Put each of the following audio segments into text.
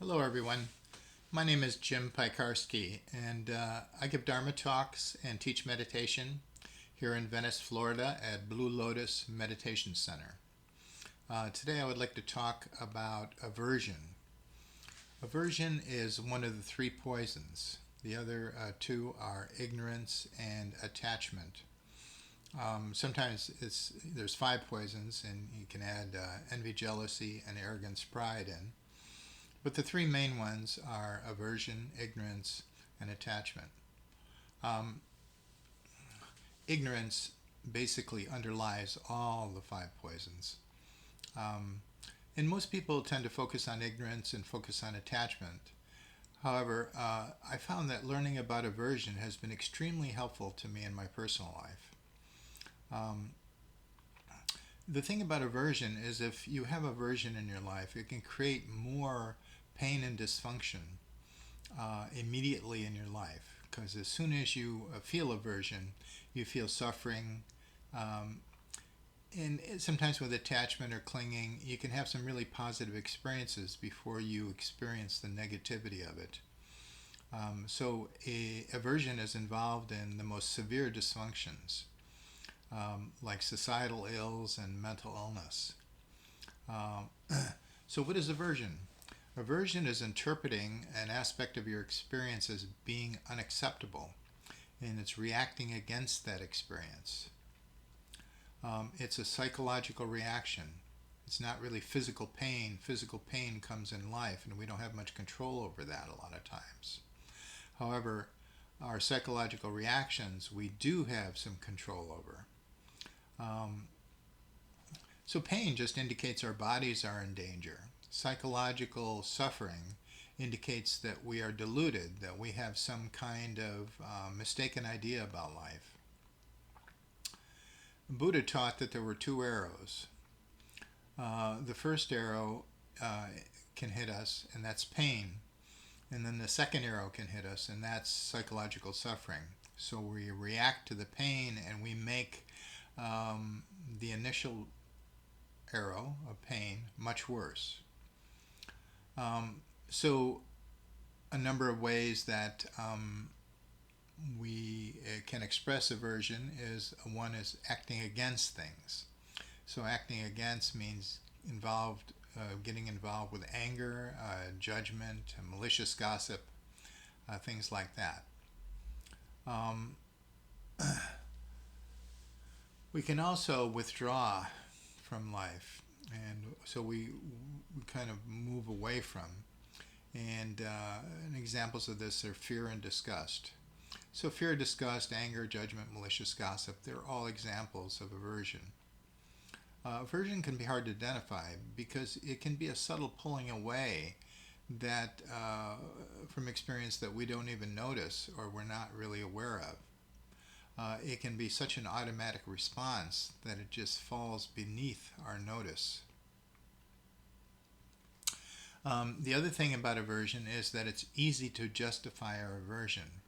Hello, everyone. My name is Jim Pikarski, and I give Dharma talks and teach meditation here in Venice, Florida at Blue Lotus Meditation Center. Today, I would like to talk about aversion. Aversion is one of the three poisons. The other two are ignorance and attachment. Sometimes there's five poisons, and you can add envy, jealousy, and arrogance, pride in. But the three main ones are aversion, ignorance, and attachment. Um, Ignorance basically underlies all the five poisons. Um, and most people tend to focus on ignorance and focus on attachment. However, I found that learning about aversion has been extremely helpful to me in my personal life. Um, the thing about aversion is if you have aversion in your life, it can create more pain and dysfunction immediately in your life. Because as soon as you feel aversion, you feel suffering. Um, and sometimes with attachment or clinging, you can have some really positive experiences before you experience the negativity of it. Aversion is involved in the most severe dysfunctions, like societal ills and mental illness. Um, so, what is aversion? Aversion is interpreting an aspect of your experience as being unacceptable, and it's reacting against that experience. It's a psychological reaction. It's not really physical pain. Physical pain comes in life, and we don't have much control over that a lot of times. However, our psychological reactions we do have some control over. Um, so, pain just indicates our bodies are in danger. Psychological suffering indicates that we are deluded, that we have some kind of mistaken idea about life. Buddha taught that there were two arrows. The first arrow can hit us, and that's pain. And then the second arrow can hit us, and that's psychological suffering. So we react to the pain and we make the initial arrow of pain much worse. So, a number of ways that we can express aversion is one is acting against things. So acting against means getting involved with anger, judgment, malicious gossip, things like that. Um, we can also withdraw from life, and so we kind of move away from. And examples of this are fear and disgust. So fear, disgust, anger, judgment, malicious gossip, they're all examples of aversion. Aversion can be hard to identify because it can be a subtle pulling away that from experience that we don't even notice or we're not really aware of. It can be such an automatic response that it just falls beneath our notice. The other thing about aversion is that it's easy to justify our aversion.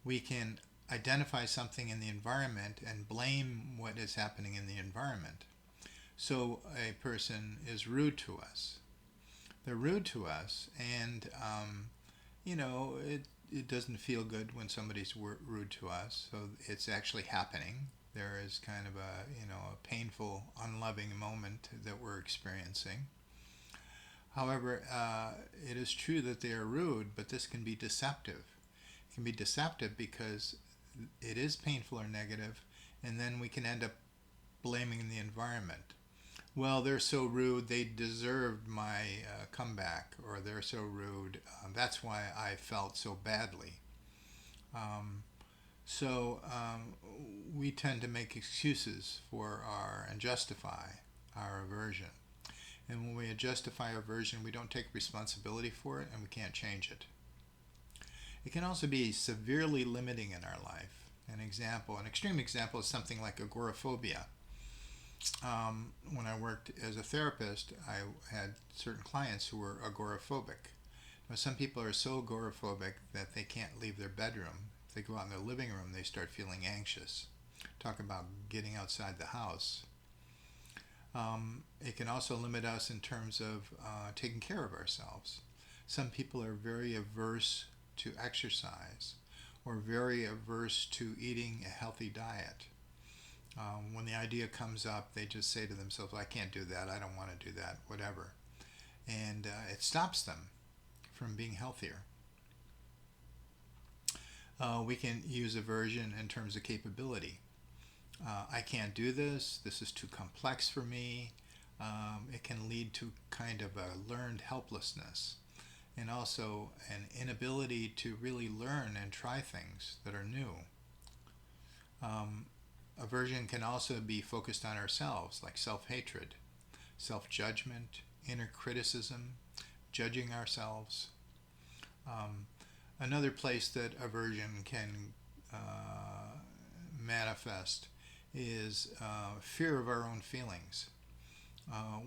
We can identify something in the environment and blame what is happening in the environment. So a person is rude to us. They're rude to us, and it doesn't feel good when somebody's rude to us. So it's actually happening. There is kind of a painful, unloving moment that we're experiencing. However, it is true that they are rude, but this can be deceptive. It can be deceptive because it is painful or negative, and then we can end up blaming the environment. Well, they're so rude, they deserved my comeback, or they're so rude, that's why I felt so badly. Um, so we tend to make excuses for and justify our aversion. And when we justify our aversion, we don't take responsibility for it and we can't change it. It can also be severely limiting in our life. An extreme example is something like agoraphobia. When I worked as a therapist, I had certain clients who were agoraphobic. Now, some people are so agoraphobic that they can't leave their bedroom. If they go out in their living room, they start feeling anxious. Talk about getting outside the house. It can also limit us in terms of taking care of ourselves. Some people are very averse to exercise or very averse to eating a healthy diet. When the idea comes up, they just say to themselves, I can't do that, I don't want to do that, whatever. And it stops them from being healthier. We can use aversion in terms of capability. I can't do this, this is too complex for me. It can lead to kind of a learned helplessness and also an inability to really learn and try things that are new. Aversion can also be focused on ourselves, like self-hatred, self-judgment, inner criticism, judging ourselves. Another place that aversion can manifest is fear of our own feelings.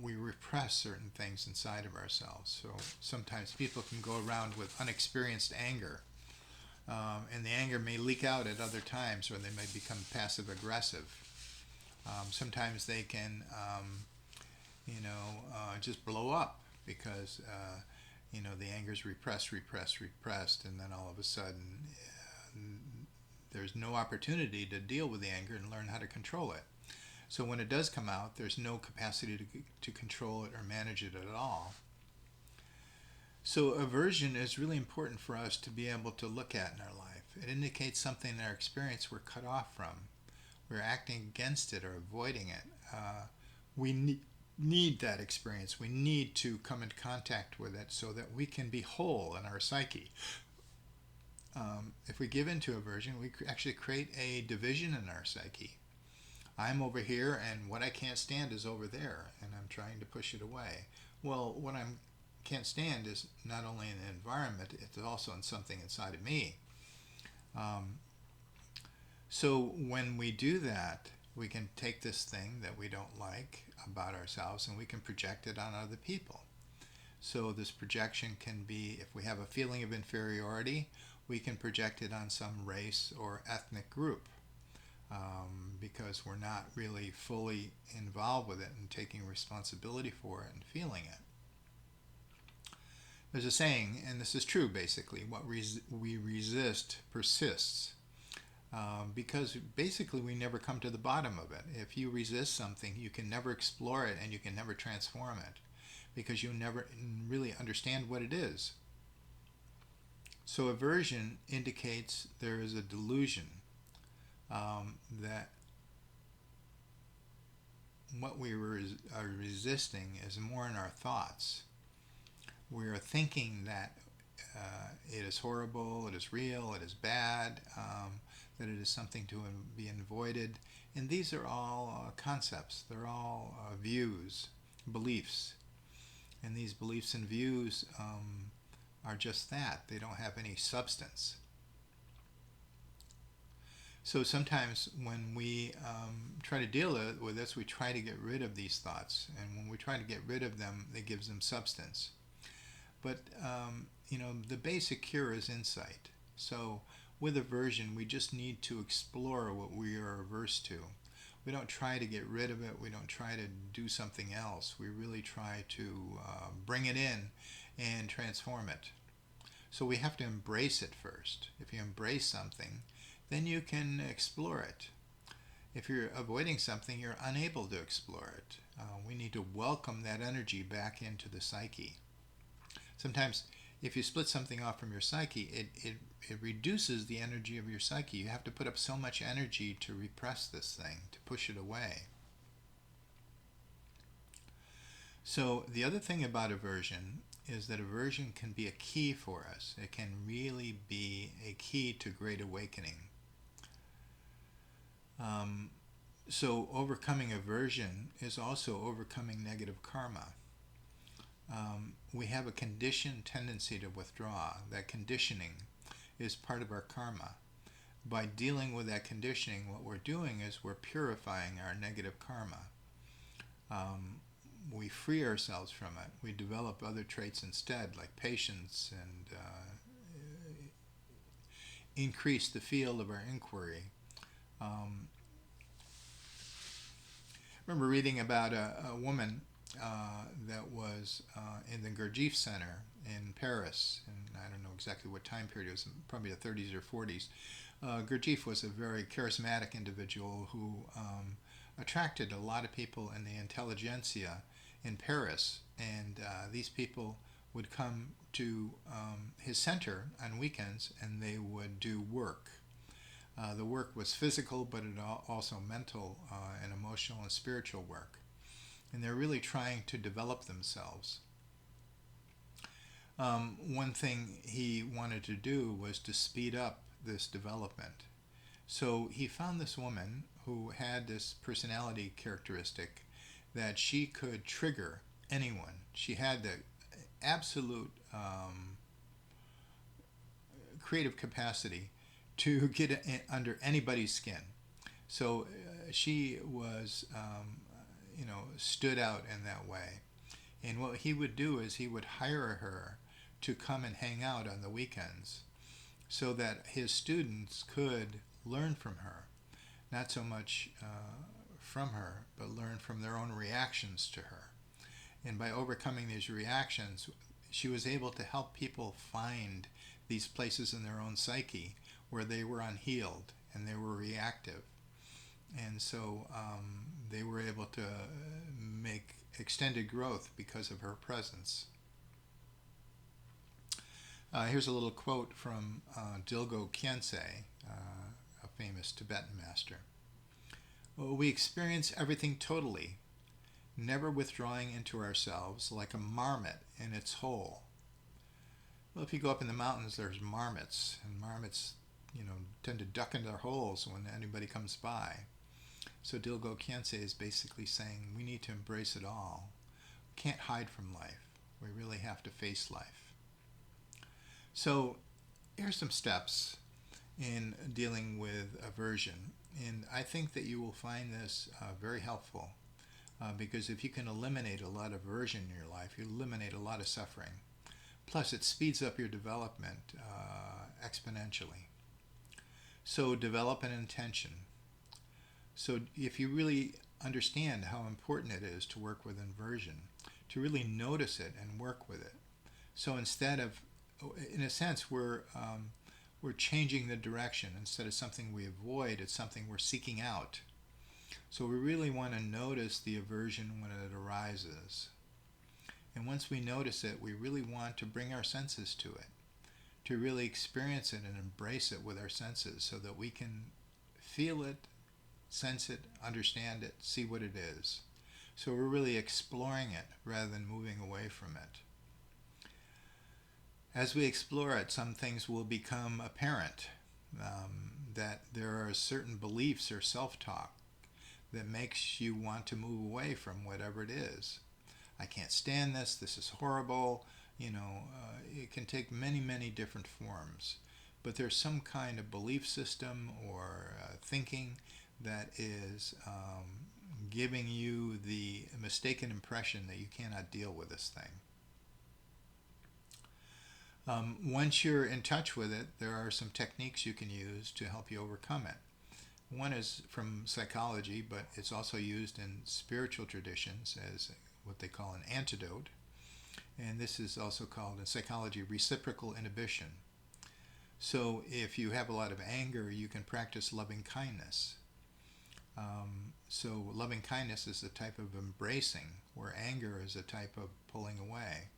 We repress certain things inside of ourselves. So sometimes people can go around with unexperienced anger, and the anger may leak out at other times, or they may become passive aggressive. Sometimes they can, just blow up because the anger is repressed, and then all of a sudden there's no opportunity to deal with the anger and learn how to control it. So when it does come out, there's no capacity to control it or manage it at all. So aversion is really important for us to be able to look at in our life. It indicates something in our experience we're cut off from. We're acting against it or avoiding it. We need that experience. We need to come in contact with it so that we can be whole in our psyche. If we give in to aversion, we actually create a division in our psyche. I'm over here and what I can't stand is over there, and I'm trying to push it away. Well, what I can't stand is not only in the environment, it's also in something inside of me. So when we do that, we can take this thing that we don't like about ourselves and we can project it on other people. So this projection can be, if we have a feeling of inferiority, we can project it on some race or ethnic group. Because we're not really fully involved with it and taking responsibility for it and feeling it. There's a saying, and this is true basically, what we resist persists. Because basically we never come to the bottom of it. If you resist something, you can never explore it and you can never transform it because you never really understand what it is. So aversion indicates there is a delusion. That what we are resisting is more in our thoughts. We are thinking that it is horrible, it is real, it is bad, that it is something to be avoided. And these are all concepts. They're all views, beliefs. And these beliefs and views are just that. They don't have any substance. So sometimes when we try to deal with this, we try to get rid of these thoughts. And when we try to get rid of them, it gives them substance. But, the basic cure is insight. So with aversion, we just need to explore what we are averse to. We don't try to get rid of it. We don't try to do something else. We really try to bring it in and transform it. So we have to embrace it first. If you embrace something, then you can explore it. If you're avoiding something, you're unable to explore it. We need to welcome that energy back into the psyche. Sometimes if you split something off from your psyche, it reduces the energy of your psyche. You have to put up so much energy to repress this thing, to push it away. So the other thing about aversion is that aversion can be a key for us. It can really be a key to great awakening. So overcoming aversion is also overcoming negative karma. We have a conditioned tendency to withdraw. That conditioning is part of our karma. By dealing with that conditioning, what we're doing is we're purifying our negative karma. We free ourselves from it. We develop other traits instead, like patience, and increase the field of our inquiry. I remember reading about a woman that was in the Gurdjieff Center in Paris, and I don't know exactly what time period it was, probably the 30s or 40s. Gurdjieff was a very charismatic individual who attracted a lot of people in the intelligentsia in Paris, and these people would come to his center on weekends, and they would do work. The work was physical, but it also mental and emotional and spiritual work. And they're really trying to develop themselves. One thing he wanted to do was to speed up this development. So he found this woman who had this personality characteristic that she could trigger anyone. She had the absolute creative capacity to get under anybody's skin. So she was, stood out in that way. And what he would do is he would hire her to come and hang out on the weekends so that his students could learn from her. Not so much from her, but learn from their own reactions to her. And by overcoming these reactions, she was able to help people find these places in their own psyche where they were unhealed and they were reactive. And so they were able to make extended growth because of her presence. Here's a little quote from Dilgo Khyentse, a famous Tibetan master. We experience everything totally, never withdrawing into ourselves like a marmot in its hole. Well, if you go up in the mountains, there's marmots, and marmots, tend to duck into their holes when anybody comes by. So Dilgo Khyentse is basically saying we need to embrace it all. We can't hide from life. We really have to face life. So here's some steps in dealing with aversion. And I think that you will find this very helpful because if you can eliminate a lot of aversion in your life, you eliminate a lot of suffering. Plus, it speeds up your development exponentially. So develop an intention. So if you really understand how important it is to work with aversion, to really notice it and work with it. So instead of, in a sense, we're changing the direction. Instead of something we avoid, it's something we're seeking out. So we really want to notice the aversion when it arises. And once we notice it, we really want to bring our senses to it, to really experience it and embrace it with our senses so that we can feel it, sense it, understand it, see what it is. So we're really exploring it rather than moving away from it. As we explore it, some things will become apparent, that there are certain beliefs or self-talk that makes you want to move away from whatever it is. I can't stand this, this is horrible, it can take many, many different forms. But there's some kind of belief system or thinking that is giving you the mistaken impression that you cannot deal with this thing. Once you're in touch with it, there are some techniques you can use to help you overcome it. One is from psychology, but it's also used in spiritual traditions as what they call an antidote. And this is also called in psychology reciprocal inhibition. So if you have a lot of anger, you can practice loving kindness. So loving kindness is a type of embracing, where anger is a type of pulling away.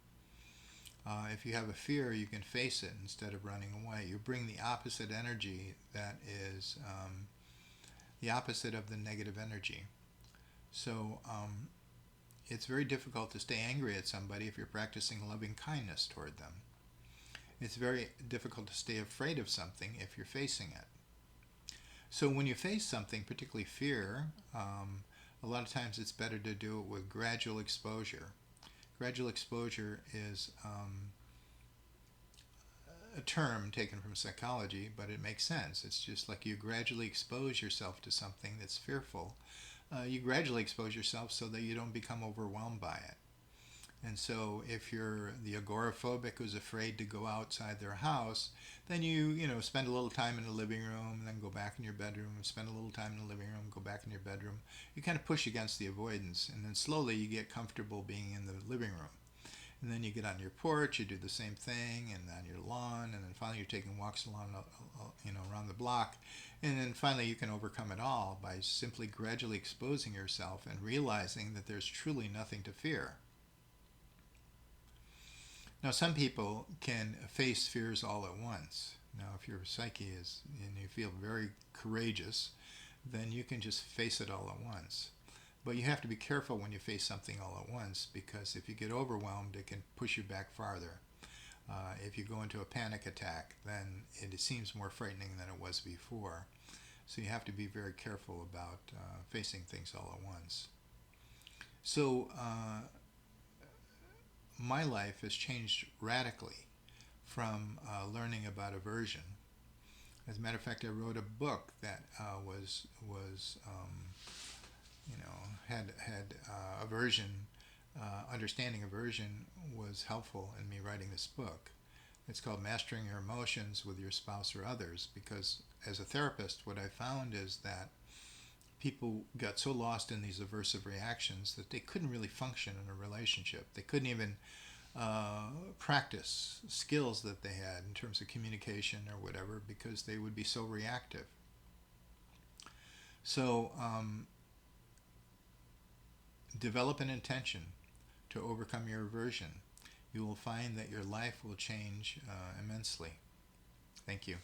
If you have a fear, you can face it instead of running away. You bring the opposite energy that is the opposite of the negative energy. So it's very difficult to stay angry at somebody if you're practicing loving kindness toward them. It's very difficult to stay afraid of something if you're facing it. So when you face something, particularly fear, a lot of times it's better to do it with gradual exposure. Gradual exposure is a term taken from psychology, but it makes sense. It's just like you gradually expose yourself to something that's fearful. You gradually expose yourself so that you don't become overwhelmed by it. And so if you're the agoraphobic who's afraid to go outside their house, then you spend a little time in the living room, then go back in your bedroom, spend a little time in the living room, go back in your bedroom. You kind of push against the avoidance, and then slowly you get comfortable being in the living room. And then you get on your porch, you do the same thing, and on your lawn, and then finally you're taking walks along, around the block, and then finally you can overcome it all by simply gradually exposing yourself and realizing that there's truly nothing to fear. Now, some people can face fears all at once. Now, if your psyche is and you feel very courageous, then you can just face it all at once. But you have to be careful when you face something all at once, because if you get overwhelmed, it can push you back farther. If you go into a panic attack, then it seems more frightening than it was before. So you have to be very careful about facing things all at once. So my life has changed radically from learning about aversion. As a matter of fact, I wrote a book that was had aversion. Understanding aversion was helpful in me writing this book. It's called Mastering Your Emotions with Your Spouse or Others, because as a therapist, what I found is that people got so lost in these aversive reactions that they couldn't really function in a relationship. They couldn't even practice skills that they had in terms of communication or whatever, because they would be so reactive. So develop an intention to overcome your aversion. You will find that your life will change immensely. Thank you.